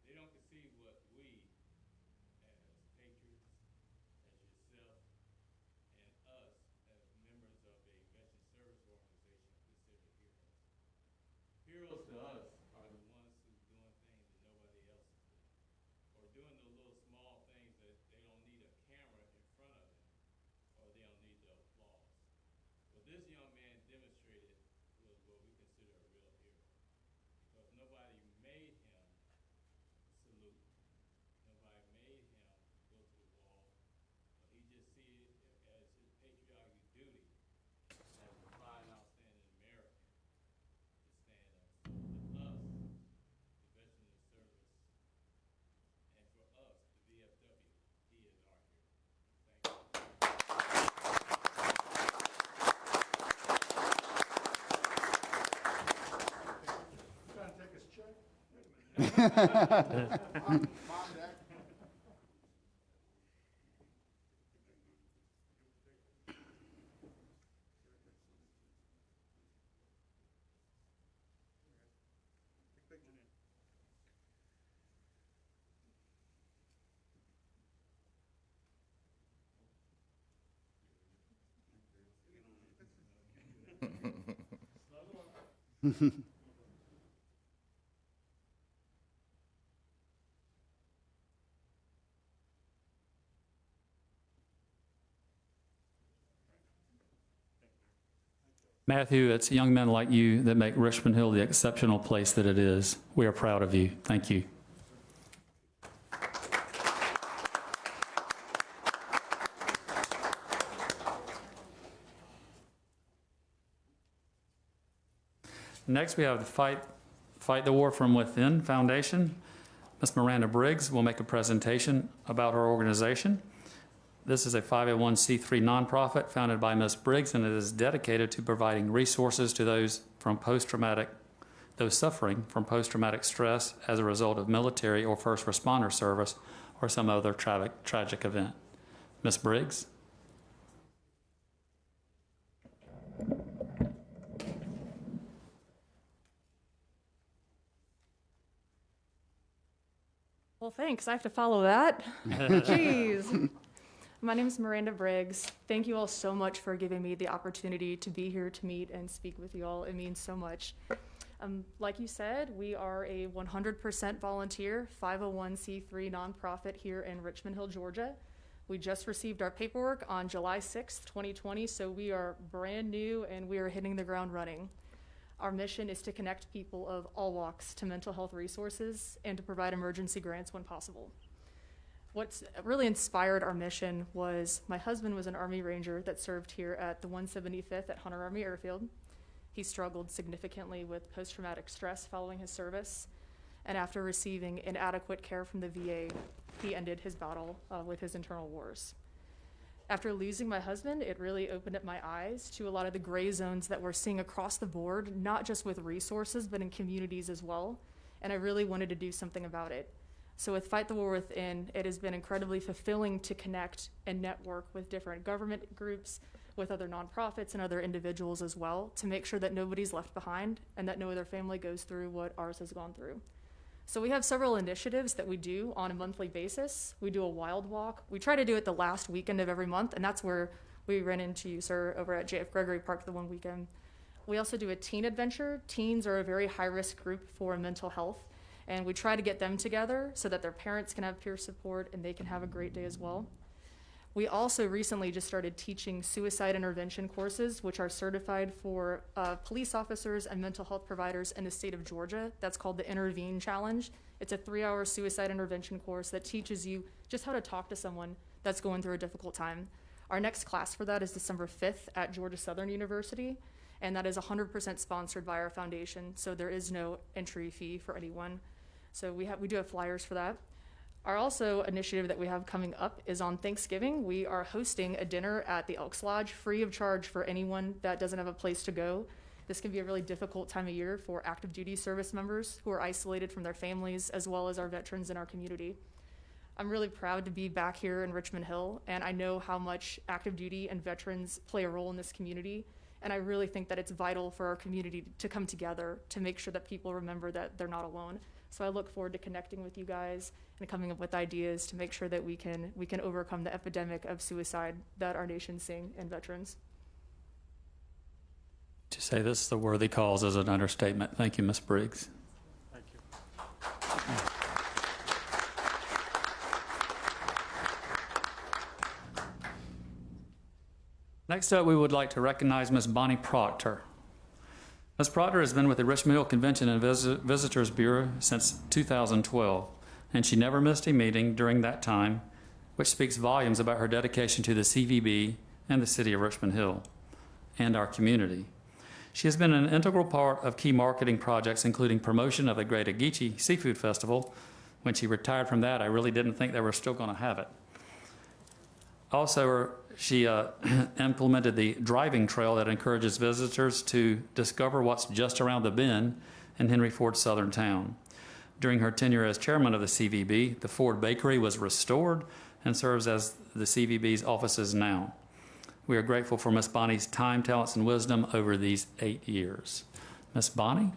they don't conceive what we, as patriots, as yourself, and us, as members of a veteran service organization, consider heroes. Heroes to us are the ones who's doing things that nobody else is doing, or doing those little small things that they don't need a camera in front of them, or they don't need the applause. What this young man demonstrated was what we consider a real hero, because nobody made him salute. Nobody made him go to the wall, but he just see it as his patriotic duty as a fine, outstanding American to stand up. So to us, the veteran of service, and for us, the VFW, he is our hero. Thank you. Trying to take his check? Wait a minute. Mom, Dad. Take picture. Matthew, it's young men like you that make Richmond Hill the exceptional place that it is. We are proud of you. Thank you. Next, we have the Fight the War from Within Foundation. Ms. Miranda Briggs will make a presentation about her organization. This is a 501c3 nonprofit founded by Ms. Briggs, and it is dedicated to providing resources to those suffering from post-traumatic stress as a result of military or first responder service or some other tragic event. Ms. Briggs? Well, thanks. I have to follow that. Jeez. My name is Miranda Briggs. Thank you all so much for giving me the opportunity to be here to meet and speak with you all. It means so much. Like you said, we are a 100% volunteer 501c3 nonprofit here in Richmond Hill, Georgia. We just received our paperwork on July 6th, 2020, so we are brand new and we are hitting the ground running. Our mission is to connect people of all walks to mental health resources and to provide emergency grants when possible. What's really inspired our mission was my husband was an Army Ranger that served here at the 175th at Hunter Army Airfield. He struggled significantly with post-traumatic stress following his service, and after receiving inadequate care from the VA, he ended his battle with his internal wars. After losing my husband, it really opened up my eyes to a lot of the gray zones that we're seeing across the board, not just with resources, but in communities as well, and I really wanted to do something about it. So with Fight the War Within, it has been incredibly fulfilling to connect and network with different government groups, with other nonprofits and other individuals as well, to make sure that nobody's left behind and that no other family goes through what ours has gone through. So we have several initiatives that we do on a monthly basis. We do a wild walk. We try to do it the last weekend of every month, and that's where we ran into you, sir, over at JF Gregory Park the one weekend. We also do a teen adventure. Teens are a very high-risk group for mental health, and we try to get them together so that their parents can have peer support and they can have a great day as well. We also recently just started teaching suicide intervention courses, which are certified for police officers and mental health providers in the state of Georgia. That's called the Intervene Challenge. It's a 3-hour suicide intervention course that teaches you just how to talk to someone that's going through a difficult time. Our next class for that is December 5th at Georgia Southern University, and that is 100% sponsored by our foundation, so there is no entry fee for anyone. So we do have flyers for that. Our also initiative that we have coming up is on Thanksgiving. We are hosting a dinner at the Elks Lodge, free of charge for anyone that doesn't have a place to go. This can be a really difficult time of year for active duty service members who are isolated from their families, as well as our veterans in our community. I'm really proud to be back here in Richmond Hill, and I know how much active duty and veterans play a role in this community. And I really think that it's vital for our community to come together to make sure that people remember that they're not alone. So I look forward to connecting with you guys and coming up with ideas to make sure that we can overcome the epidemic of suicide that our nation's seeing in veterans. To say this is a worthy cause is an understatement. Thank you, Ms. Briggs. Thank you. Next up, we would like to recognize Ms. Bonnie Proctor. Ms. Proctor has been with the Richmond Hill Convention and Visitors Bureau since 2012, and she never missed a meeting during that time, which speaks volumes about her dedication to the CVB and the city of Richmond Hill and our community. She has been an integral part of key marketing projects, including promotion of the Great Ogeechee Seafood Festival. When she retired from that, I really didn't think they were still going to have it. Also, she implemented the driving trail that encourages visitors to discover what's just around the bend in Henry Ford's southern town. During her tenure as chairman of the CVB, the Ford Bakery was restored and serves as the CVB's offices now. We are grateful for Ms. Bonnie's time, talents, and wisdom over these 8 years. Ms. Bonnie?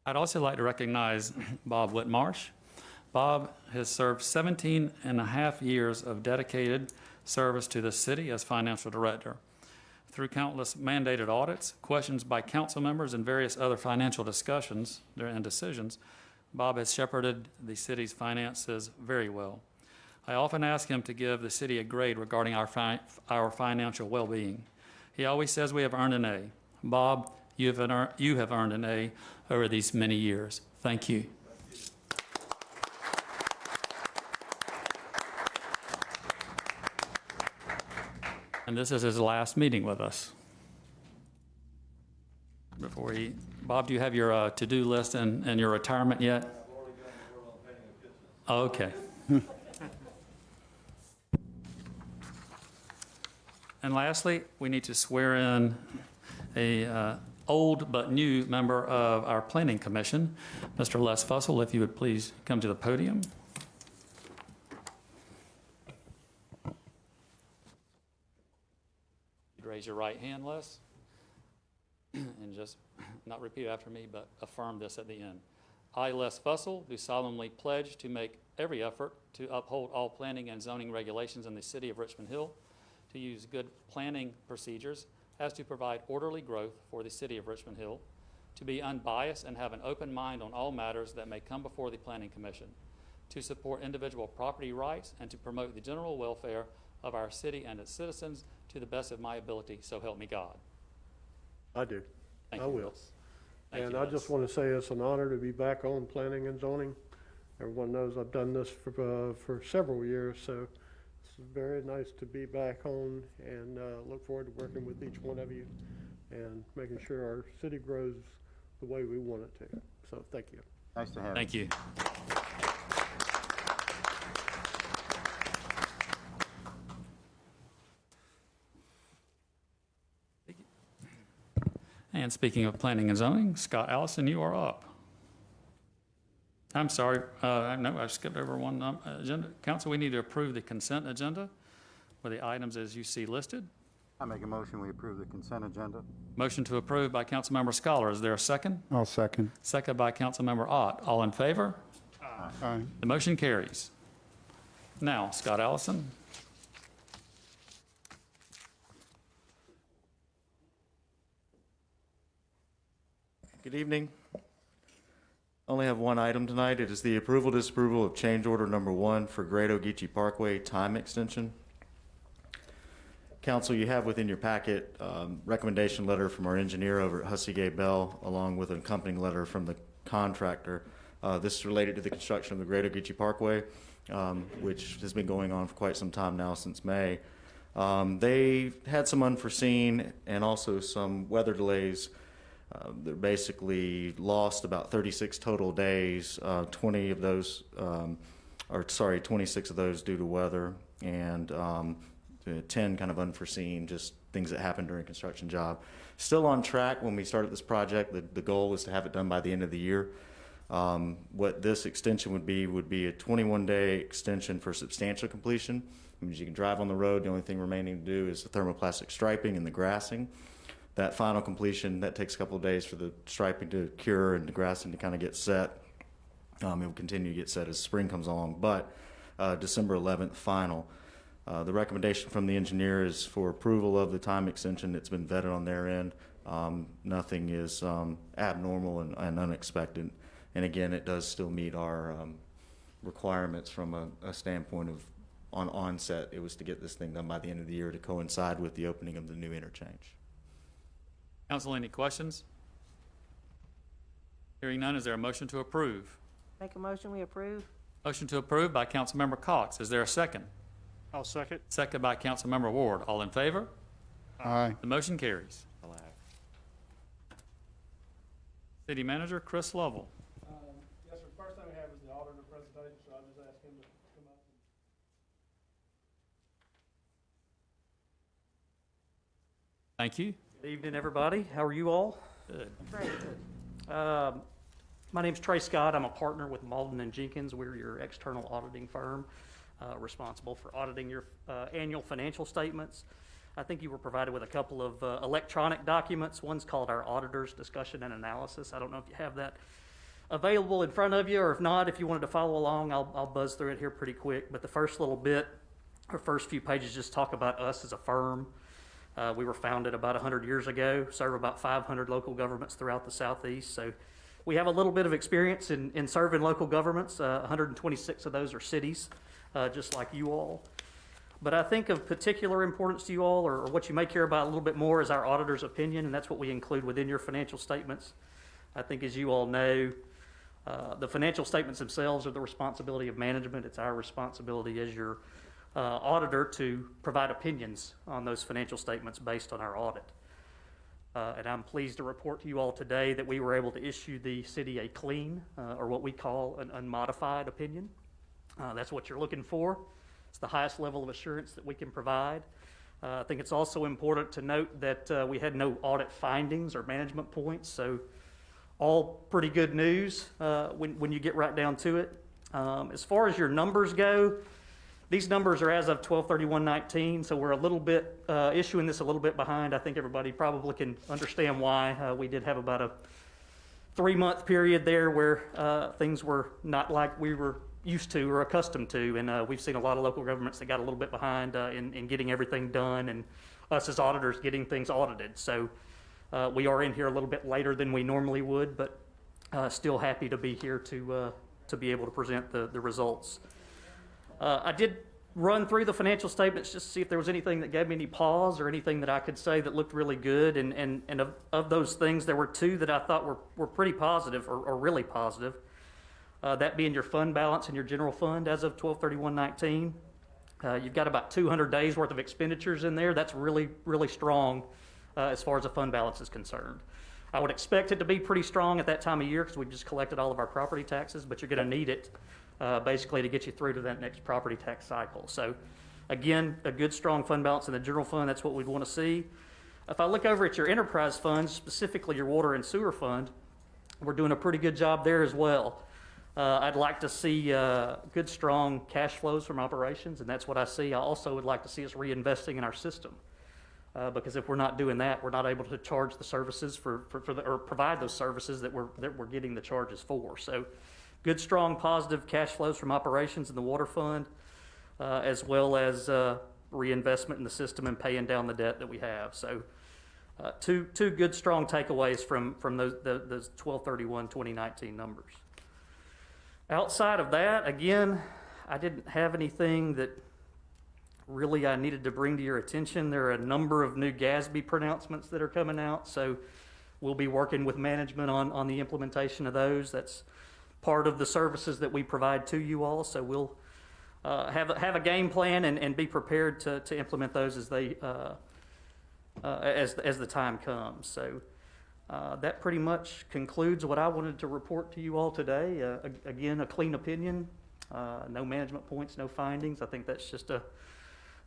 I'd also like to recognize Bob Whitmarsh. Bob has served 17 and a half years of dedicated service to the city as financial director. Through countless mandated audits, questions by council members, and various other financial discussions and decisions, Bob has shepherded the city's finances very well. I often ask him to give the city a grade regarding our financial well-being. He always says we have earned an A. Bob, you have earned an A over these many years. Thank you. And this is his last meeting with us. Bob, do you have your to-do list and your retirement yet? I've already got my work on painting a kitchen. Okay. And lastly, we need to swear in a old but new member of our Planning Commission, Mr. Les Fussell, if you would please come to the podium. You'd raise your right hand, Les, and just not repeat after me, but affirm this at the end. I, Les Fussell, do solemnly pledge to make every effort to uphold all planning and zoning regulations in the city of Richmond Hill, to use good planning procedures as to provide orderly growth for the city of Richmond Hill, to be unbiased and have an open mind on all matters that may come before the Planning Commission, to support individual property rights, and to promote the general welfare of our city and its citizens to the best of my ability, so help me God. I do. Thank I you, will. Les. Thank And you, I Les. just want to say it's an honor to be back on planning and zoning. Everyone knows I've done this for several years, so it's very nice to be back on, and look forward to working with each one of you and making sure our city grows the way we want it to. So thank you. Nice to have you. Thank you. And speaking of planning and zoning, Scott Allison, you are up. I'm sorry, no, I skipped over one agenda. Council, we need to approve the consent agenda with the items as you see listed. I make a motion, we approve the consent agenda. Motion to approve by Councilmember Scholar. Is there a second? I'll second. Second by Councilmember Ott. All in favor? Aye. The motion carries. Now, Scott Allison. Good evening. Only have one item tonight. It is the approval disapproval of change order number 1 for Great Ogeechee Parkway time extension. Council, you have within your packet recommendation letter from our engineer over at Hussey Gay Bell, along with an accompanying letter from the contractor. This is related to the construction of the Great Ogeechee Parkway, which has been going on for quite some time now, since May. They had some unforeseen and also some weather delays. They basically lost about 36 total days. 20 of those 26 of those due to weather, and 10 kind of unforeseen, just things that happen during a construction job. Still on track when we started this project. The goal is to have it done by the end of the year. What this extension would be a 21-day extension for substantial completion. It means you can drive on the road. The only thing remaining to do is the thermoplastic striping and the grassing. That final completion, that takes a couple of days for the striping to cure and the grassing to kind of get set. It will continue to get set as spring comes along, but December 11th final. The recommendation from the engineer is for approval of the time extension. It's been vetted on their end. Nothing is abnormal and unexpected. And again, it does still meet our requirements from a standpoint of on onset. It was to get this thing done by the end of the year to coincide with the opening of the new interchange. Council, any questions? Hearing none, is there a motion to approve? Make a motion, we approve. Motion to approve by Councilmember Cox. Is there a second? I'll second. Second by Councilmember Ward. All in favor? Aye. The motion carries. City Manager Chris Lovell. Yes, sir. First thing we have is the auditor presentation, so I'll just ask him to come up. Thank you. Good evening, everybody. How are you all? Good. Great. My name's Trey Scott. I'm a partner with Malden and Jenkins. We're your external auditing firm responsible for auditing your annual financial statements. I think you were provided with a couple of electronic documents. One's called our Auditor's Discussion and Analysis. I don't know if you have that available in front of you, or if not, if you wanted to follow along, I'll buzz through it here pretty quick. But the first little bit, or first few pages, just talk about us as a firm. We were founded about 100 years ago, serve about 500 local governments throughout the Southeast. So we have a little bit of experience in serving local governments. 126 of those are cities, just like you all. But I think of particular importance to you all, or what you may care about a little bit more, is our auditor's opinion, and that's what we include within your financial statements. I think, as you all know, the financial statements themselves are the responsibility of management. It's our responsibility as your auditor to provide opinions on those financial statements based on our audit. And I'm pleased to report to you all today that we were able to issue the city a clean, or what we call an unmodified opinion. That's what you're looking for. It's the highest level of assurance that we can provide. I think it's also important to note that we had no audit findings or management points, so all pretty good news when you get right down to it. As far as your numbers go, these numbers are as of 12/31/19, so we're a little bit issuing this a little bit behind. I think everybody probably can understand why. We did have about a 3-month period there where things were not like we were used to or accustomed to, and we've seen a lot of local governments that got a little bit behind in getting everything done, and us as auditors getting things audited. So we are in here a little bit later than we normally would, but still happy to be here to be able to present the results. I did run through the financial statements just to see if there was anything that gave me any pause or anything that I could say that looked really good, and of those things, there were 2 that I thought were pretty positive or really positive. That being your fund balance and your general fund as of 12/31/19. You've got about 200 days worth of expenditures in there. That's really, really strong as far as the fund balance is concerned. I would expect it to be pretty strong at that time of year because we've just collected all of our property taxes, but you're going to need it basically to get you through to that next property tax cycle. So again, a good strong fund balance in the general fund, that's what we'd want to see. If I look over at your enterprise funds, specifically your water and sewer fund, we're doing a pretty good job there as well. I'd like to see good, strong cash flows from operations, and that's what I see. I also would like to see us reinvesting in our system, because if we're not doing that, we're not able to charge the services or provide those services that we're getting the charges for. So, good, strong, positive cash flows from operations in the water fund, as well as reinvestment in the system and paying down the debt that we have. So, two good, strong takeaways from those 12/31/2019 numbers. Outside of that, again, I didn't have anything that really I needed to bring to your attention. There are a number of new GASB pronouncements that are coming out, so we'll be working with management on the implementation of those. That's part of the services that we provide to you all, so we'll have a game plan and be prepared to implement those as they as the time comes. So. That pretty much concludes what I wanted to report to you all today. Again, a clean opinion, no management points, no findings. I think that's just a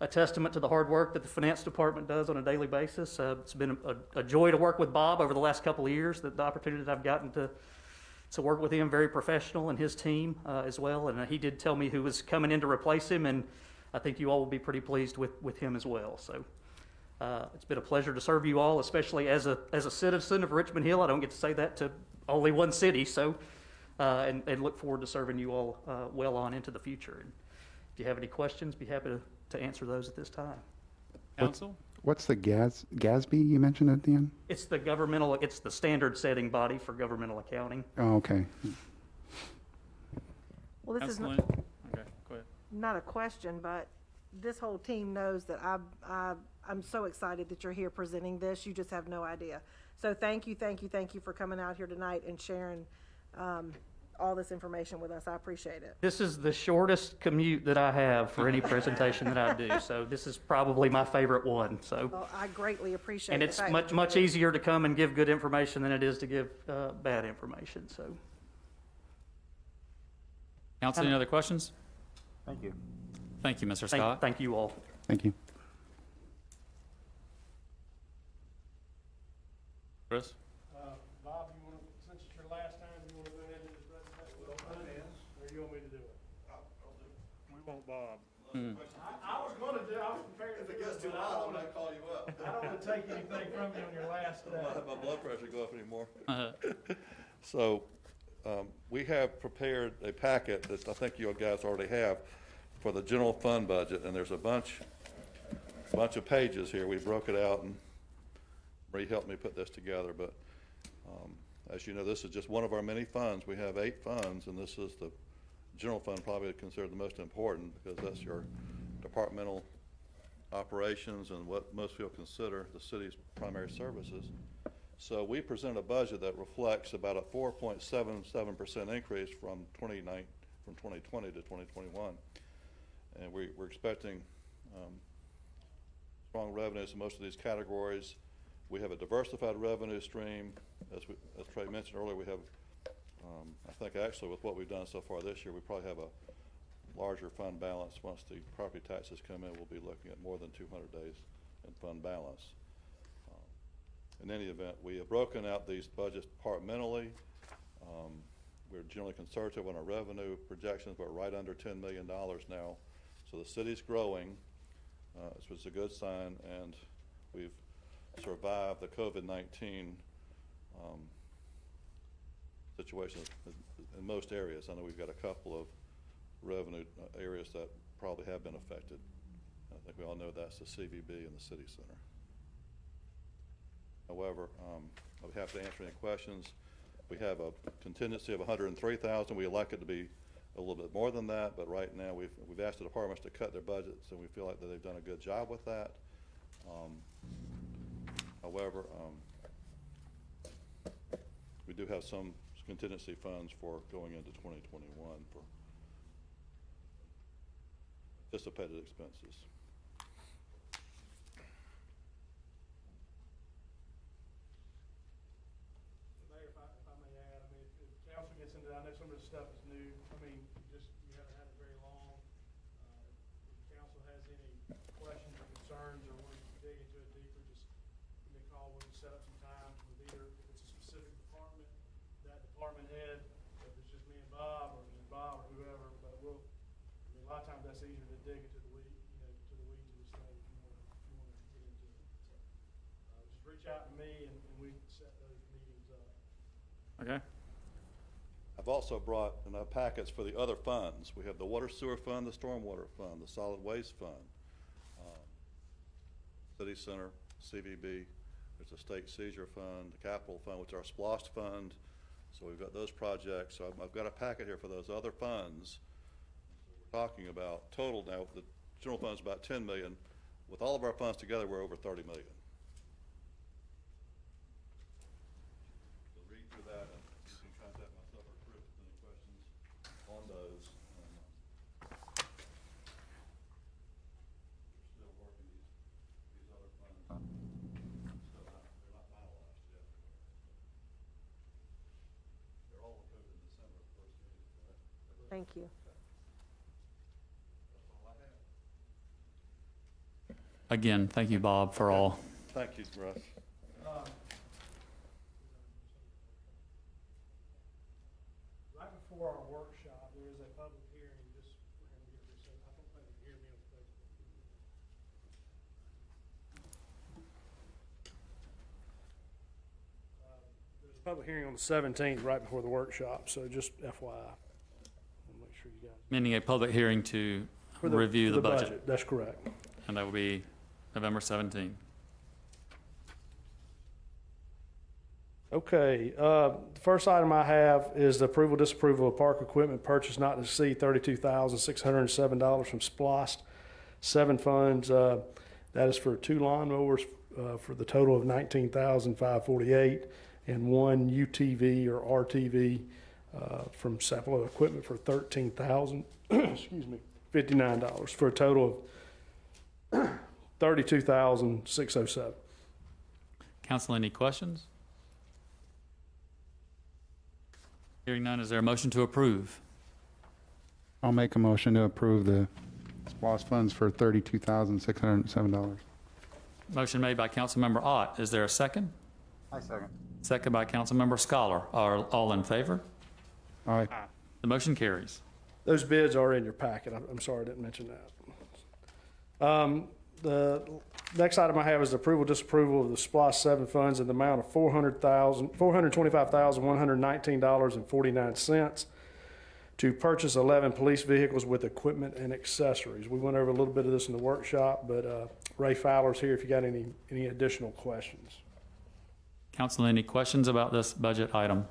testament to the hard work that the finance department does on a daily basis. It's been a joy to work with Bob over the last couple of years, the opportunity that I've gotten to work with him, very professional, and his team as well. And he did tell me who was coming in to replace him, and I think you all will be pretty pleased with him as well. So it's been a pleasure to serve you all, especially as a citizen of Richmond Hill. I don't get to say that to only one city, so and look forward to serving you all well on into the future. And if you have any questions, be happy to answer those at this time. Council? What's the GASB you mentioned at the end? It's the standard setting body for governmental accounting. Oh, okay. Well, this is Council not, Lynn? Okay, go ahead. not a question, but this whole team knows that I'm so excited that you're here presenting this. You just have no idea. So thank you for coming out here tonight and sharing all this information with us. I appreciate it. This is the shortest commute that I have for any presentation that I do, so this is probably my favorite one. So, Well, I greatly appreciate it. and it's much easier to come and give good information than it is to give bad information. So, Council, any other questions? Thank you. Thank you, Mr. Scott. thank you all. Thank you. Chris? Bob, since it's your last time, you want to go ahead and just presentation? Or you want me to do it? We want Bob. I was going to I was prepared to do it, but I call you up. don't want to take anything from you on your last day. My blood pressure go up anymore. So, we have prepared a packet that I think you guys already have for the general fund budget, and there's a bunch of pages here. We broke it out, and Marie helped me put this together, but as you know, this is just one of our many funds. We have 8 funds, and this is the general fund, probably considered the most important, because that's your departmental operations and what most people consider the city's primary services. So we present a budget that reflects about a 4.77% increase from 2020 to 2021. And we're expecting strong revenues in most of these categories. We have a diversified revenue stream. As Trey mentioned earlier, we have, I think actually with what we've done so far this year, we probably have a larger fund balance. Once the property taxes come in, we'll be looking at more than 200 days in fund balance. In any event, we have broken out these budgets departmentally. We're generally conservative on our revenue projections, but right under $10 million now. So the city's growing, which is a good sign, and we've survived the COVID-19 situation in most areas. I know we've got a couple of revenue areas that probably have been affected. I think we all know that's the CVB and the City Center. However, I'll be happy to answer any questions. We have a contingency of $103,000. We like it to be a little bit more than that, but right now we've asked the departments to cut their budgets, and we feel like that they've done a good job with that. However, we do have some contingency funds for going into 2021 for anticipated expenses. Mayor, if I may add, I mean, if council gets into, I know some of this stuff is new. I mean, you haven't had it very long. If council has any questions or concerns or wants to dig into it deeper, just give me a call. We can set up some time with either, if it's a specific department, that department head, if it's just me and Bob, or just Bob or whoever, but a lot of times that's easier to dig into the weeds of this thing if you want to get into it. So, just reach out to me and we can set those meetings up. Okay. I've also brought in our packets for the other funds. We have the water sewer fund, the stormwater fund, the solid waste fund, City Center, CVB. There's a state seizure fund, the capital fund, which is our SPLOST fund. So we've got those projects. So I've got a packet here for those other funds. We're talking about total now. The general fund is about 10 million. With all of our funds together, we're over 30 million. So read through that, and you can contact myself or Chris with any questions on those. We're still working these other funds. They're not finalized yet. They're all approved in December, first meeting, correct? Thank you. Again, thank you, Bob, for all. Thank you, Russ. Right before our workshop, there is a public hearing, just, we're gonna get this, I don't think you can hear me on Facebook. There's a public hearing on the 17th, right before the workshop, so just FYI. I'll make sure you guys. Meaning a public hearing to For review for the budget, That's correct. and that will be November 17th. Okay, the first item I have is the approval, disapproval of park equipment purchase not to exceed $32,607 from SPLOST 7 funds. That is for 2 lawnmowers for the total of $19,548 and 1 UTV or RTV from Sapelo Equipment for $13,000, excuse me, $59 for a total of $32,607. Council, any questions? Hearing none, is there a motion to approve? I'll make a motion to approve the SPOS funds for $32,607. Motion made by Councilmember Ott. Is there a second? I second. Second by Councilmember Scholar. Are all in favor? Aye. The motion carries. Those bids are in your packet. I'm sorry I didn't mention that. The next item I have is approval, disapproval of the SPLOST 7 funds in the amount of $425,119.49 to purchase 11 police vehicles with equipment and accessories. We went over a little bit of this in the workshop, but Ray Fowler's here if you got any additional questions. Council, any questions about this budget item?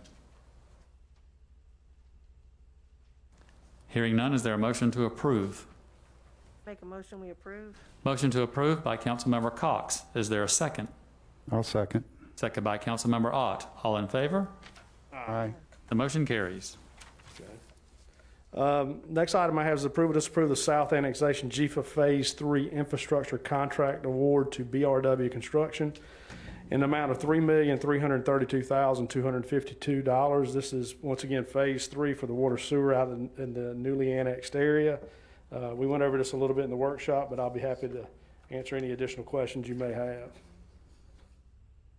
Hearing none, is there a motion to approve? Make a motion, we approve. Motion to approve by Councilmember Cox. Is there a second? I'll second. Second by Councilmember Ott. All in favor? Aye. The motion carries. Next item I have is approval, disapprove the South Annexation GFA Phase 3 Infrastructure Contract Award to BRW Construction in the amount of $3,332,252. This is, once again, Phase 3 for the water sewer out in the newly annexed area. We went over this a little bit in the workshop, but I'll be happy to answer any additional questions you may have.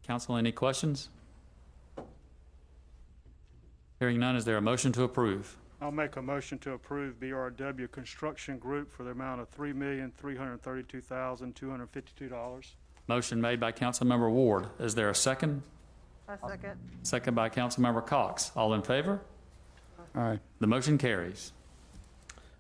Council, any questions? Hearing none, is there a motion to approve? I'll make a motion to approve BRW Construction Group for the amount of $3,332,252. Motion made by Councilmember Ward. Is there a second? I second. Second by Councilmember Cox. All in favor? Aye. The motion carries.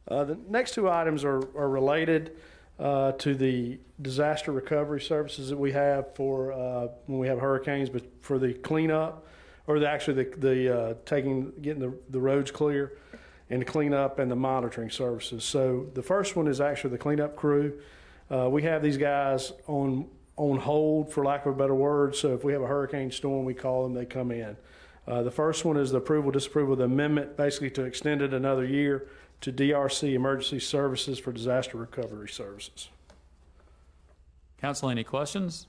The next 2 items are related to the disaster recovery services that we have for when we have hurricanes, but for the cleanup, or getting the roads clear and the cleanup and the monitoring services. So the first one is actually the cleanup crew. We have these guys on hold, for lack of a better word. So if we have a hurricane storm, we call them, they come in. The first one is the approval, disapproval of the amendment, basically to extend it another year to DRC Emergency Services for disaster recovery services. Council, any questions?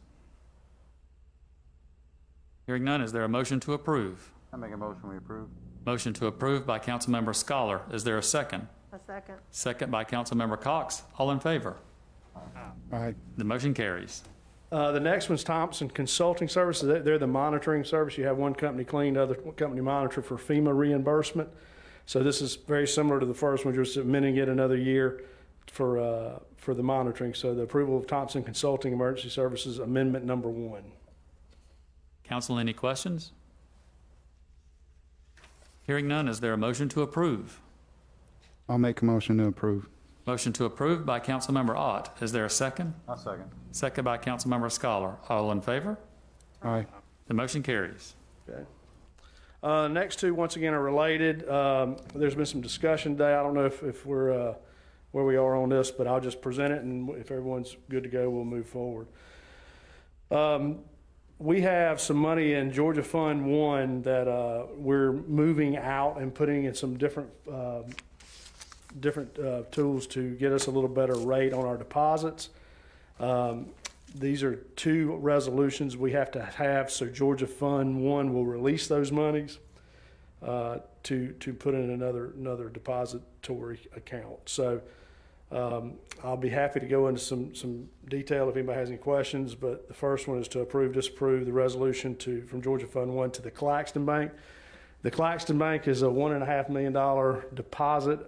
Hearing none, is there a motion to approve? I make a motion, we approve. Motion to approve by Councilmember Scholar. Is there a second? A second. Second by Councilmember Cox. All in favor? Aye. The motion carries. The next one's Thompson Consulting Services. They're the monitoring service. You have one company clean, other company monitor for FEMA reimbursement. So this is very similar to the first one, just amending it another year for the monitoring. So the approval of Thompson Consulting Emergency Services Amendment Number 1. Council, any questions? Hearing none, is there a motion to approve? I'll make a motion to approve. Motion to approve by Councilmember Ott. Is there a second? I'll second. Second by Councilmember Scholar. All in favor? Aye. The motion carries. Okay. Next 2, once again, are related. There's been some discussion today. I don't know if we're where we are on this, but I'll just present it, and if everyone's good to go, we'll move forward. We have some money in Georgia Fund 1 that we're moving out and putting in some different tools to get us a little better rate on our deposits. These are 2 resolutions we have to have, so Georgia Fund 1 will release those monies to put in another depository account. So I'll be happy to go into some detail if anybody has any questions, but the first one is to disapprove the resolution from Georgia Fund 1 to the Claxton Bank. The Claxton Bank is a $1.5 million deposit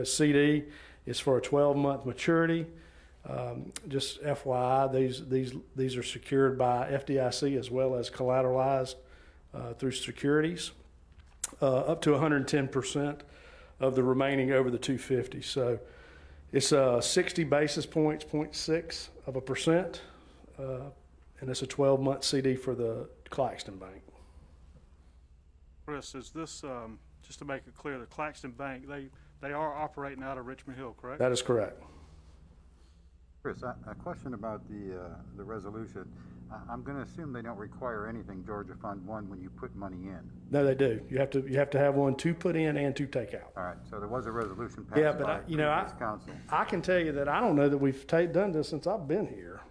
CD. It's for a 12-month maturity. Just FYI, these are secured by FDIC as well as collateralized through securities, up to 110% of the remaining over the 250. So it's 60 basis points, 0.6%, and it's a 12-month CD for the Claxton Bank. Chris, is this, just to make it clear, the Claxton Bank, they are operating out of Richmond Hill, correct? That is correct. Chris, a question about the resolution. I'm going to assume they don't require anything Georgia Fund 1 when you put money in. No, they do. You have to have one to put in and to take out. All right, so there was a resolution passed Yeah, by but previous council. I can tell you that I don't know that we've done this since I've been here,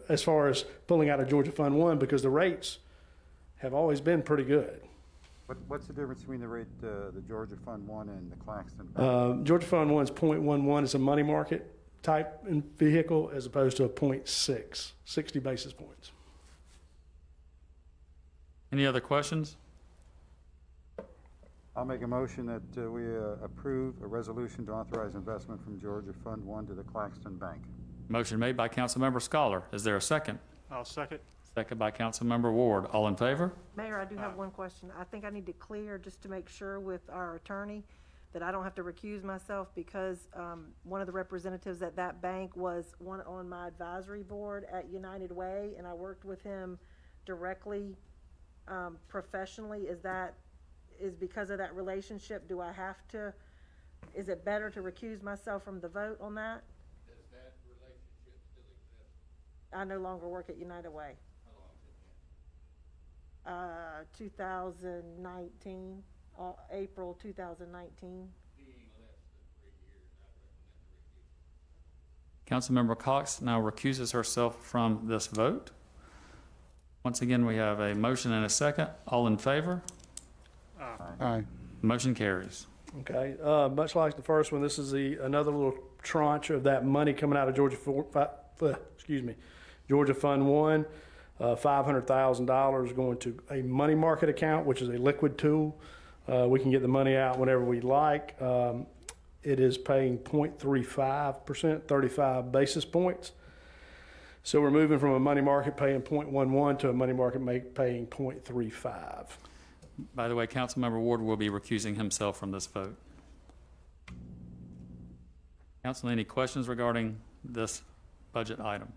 as far as pulling out of Georgia Fund 1, because the rates have always been pretty good. What's the difference between the rate, the Georgia Fund 1 and the Claxton Bank? Georgia Fund 1 is 0.11. It's a money market type vehicle as opposed to a 0.6, 60 basis points. Any other questions? I'll make a motion that we approve a resolution to authorize investment from Georgia Fund 1 to the Claxton Bank. Motion made by Councilmember Scholar. Is there a second? I'll second. Second by Councilmember Ward. All in favor? Mayor, I do have one question. I think I need to clear, just to make sure with our attorney, that I don't have to recuse myself because one of the representatives at that bank was one on my advisory board at United Way, and I worked with him directly, professionally. Is because of that relationship, do I have to, is it better to recuse myself from the vote on that? Does that relationship still exist? I no longer work at United Way. How long has it been? 2019, April 2019. Being less than 3 years, I recommend the recusal. Councilmember Cox now recuses herself from this vote. Once again, we have a motion and a second. All in favor? Aye. Motion carries. Okay, much like the first one, this is another little tranche of that money coming out of Georgia Fund 1. $500,000 going to a money market account, which is a liquid tool. We can get the money out whenever we like. It is paying 0.35%, 35 basis points. So we're moving from a money market paying 0.11 to a money market paying 0.35. By the way, Councilmember Ward will be recusing himself from this vote. Council, any questions regarding this budget item?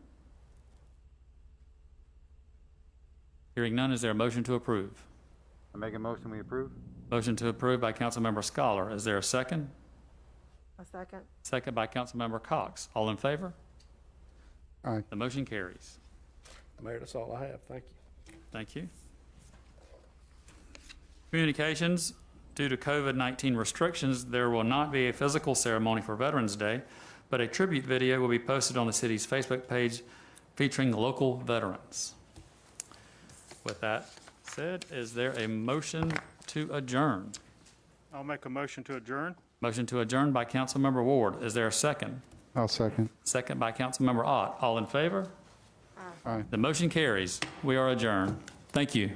Hearing none, is there a motion to approve? I make a motion we approve? Motion to approve by Councilmember Scholar. Is there a second? A second. Second by Councilmember Cox. All in favor? Aye. The motion carries. Mayor, that's all I have. Thank you. Thank you. Communications. Due to COVID-19 restrictions, there will not be a physical ceremony for Veterans Day, but a tribute video will be posted on the city's Facebook page featuring local veterans. With that said, is there a motion to adjourn? I'll make a motion to adjourn. Motion to adjourn by Councilmember Ward. Is there a second? I'll second. Second by Councilmember Ott. All in favor? Aye. The motion carries. We are adjourned. Thank you.